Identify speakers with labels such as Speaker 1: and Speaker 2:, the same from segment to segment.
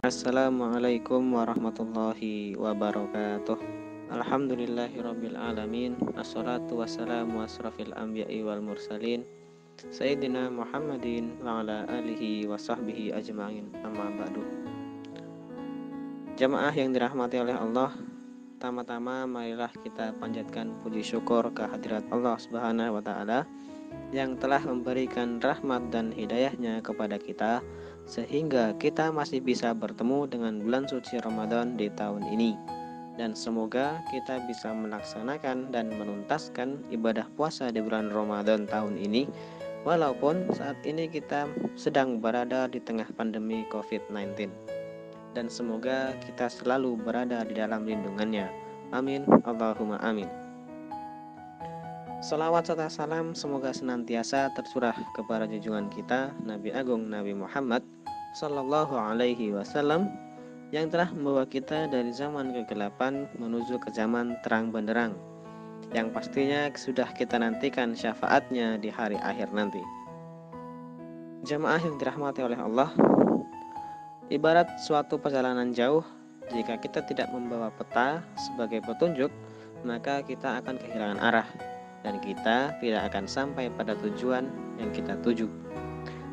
Speaker 1: Assalamualaikum warahmatullahi wabarakatuh. Alhamdulillahirabbil alamin. Assalatu wassalamu asrafil anbiya'i wal mursalin Sayyidina Muhammadin wa ala alihi wa sahbihi ajma'in. Amma ba'du. Jamaah yang dirahmati oleh Allah, pertama-tama marilah kita panjatkan puji syukur kehadirat Allah Subhanahu wa taala yang telah memberikan rahmat dan hidayahnya kepada kita sehingga kita masih bisa bertemu dengan bulan suci Ramadan di tahun ini. Dan semoga kita bisa melaksanakan dan menuntaskan ibadah puasa di bulan Ramadan tahun ini, walaupun saat ini kita sedang berada di tengah pandemi COVID-19. Dan semoga kita selalu berada di dalam lindungannya. Amin, Allahumma amin. Salawat serta salam semoga senantiasa tercurah kepada junjungan kita Nabi Agung Nabi Muhammad Sallallahu Alaihi Wasallam yang telah membawa kita dari zaman kegelapan menuju ke zaman terang benderang, yang pastinya sudah kita nantikan syafaatnya di hari akhir nanti. Jamaah yang dirahmati oleh Allah, ibarat suatu perjalanan jauh, jika kita tidak membawa peta sebagai petunjuk, maka kita akan kehilangan arah dan kita tidak akan sampai pada tujuan yang kita tuju.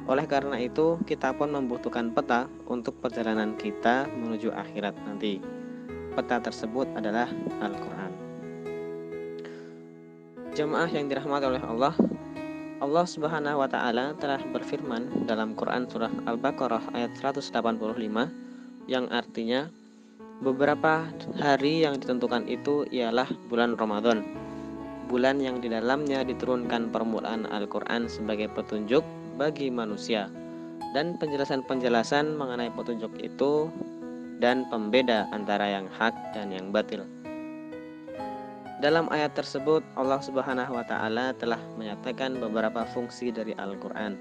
Speaker 1: Oleh karena itu, kita pun membutuhkan peta untuk perjalanan kita menuju akhirat nanti. Peta tersebut adalah Al-Quran. Jamaah yang dirahmati oleh Allah, Allah Subhanahu wa taala telah berfirman dalam Quran surah Al-Baqarah ayat 185 yang artinya, beberapa hari yang ditentukan itu ialah bulan Ramadan, bulan yang di dalamnya diturunkan permulaan Al-Quran sebagai petunjuk bagi manusia, dan penjelasan-penjelasan mengenai petunjuk itu dan pembeda antara yang hak dan yang batil. Dalam ayat tersebut Allah Subhanahu wa taala telah menyatakan beberapa fungsi dari Al-Quran.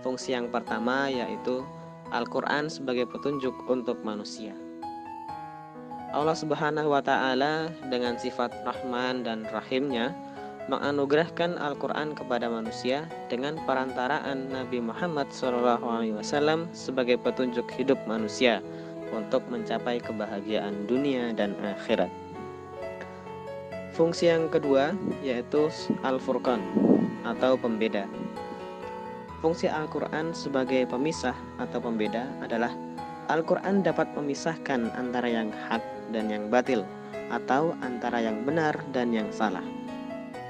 Speaker 1: Fungsi yang pertama yaitu Al-Quran sebagai petunjuk untuk manusia. Allah Subhanahu wa taala dengan sifat Rahman dan Rahimnya menganugerahkan Al-Quran kepada manusia dengan perantaraan Nabi Muhammad SAW sebagai petunjuk hidup manusia untuk mencapai kebahagiaan dunia dan akhirat. Fungsi yang kedua yaitu Al-Furqan atau pembeda. Fungsi Al-Quran sebagai pemisah atau pembeda adalah Al-Quran dapat memisahkan antara yang hak dan yang batil, atau antara yang benar dan yang salah.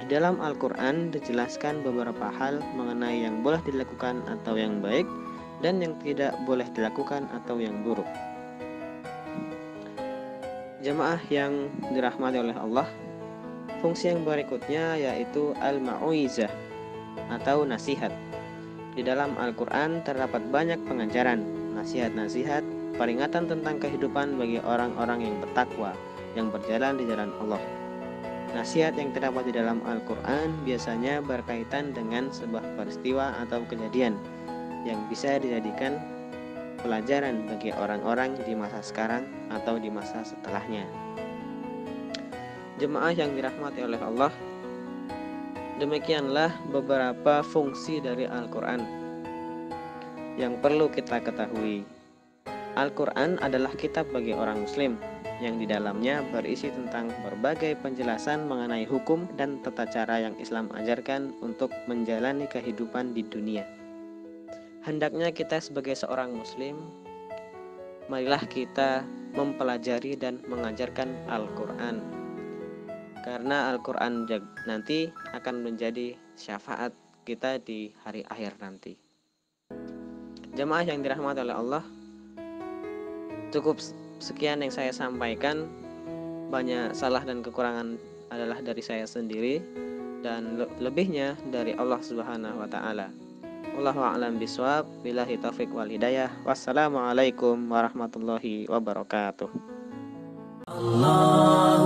Speaker 1: Di dalam Al-Quran dijelaskan beberapa hal mengenai yang boleh dilakukan atau yang baik, dan yang tidak boleh dilakukan atau yang buruk. Jamaah yang dirahmati oleh Allah, fungsi yang berikutnya yaitu Al-Mau'izah atau nasihat. Di dalam Al-Quran terdapat banyak pengajaran, nasihat-nasihat, peringatan tentang kehidupan bagi orang-orang yang bertakwa, yang berjalan di jalan Allah. Nasihat yang terdapat di dalam Al-Quran biasanya berkaitan dengan sebuah peristiwa atau kejadian yang bisa dijadikan pelajaran bagi orang-orang di masa sekarang atau di masa setelahnya. Jemaah yang dirahmati oleh Allah, demikianlah beberapa fungsi dari Al-Quran yang perlu kita ketahui. Al-Quran adalah kitab bagi orang muslim yang di dalamnya berisi tentang berbagai penjelasan mengenai hukum dan tata cara yang Islam ajarkan untuk menjalani kehidupan di dunia. Hendaknya kita sebagai seorang muslim, marilah kita mempelajari dan mengajarkan Al-Quran, karena Al-Quran nanti akan menjadi syafaat kita di hari akhir nanti. Jemaah yang dirahmati oleh Allah, cukup sekian yang saya sampaikan. Banyak salah dan kekurangan adalah dari saya sendiri, dan lebihnya dari Allah Subhanahu wa taala. Wallahu a'lam bishawab. Billahi taufiq wal hidayah. Wassalamualaikum warahmatullahi wabarakatuh. Allah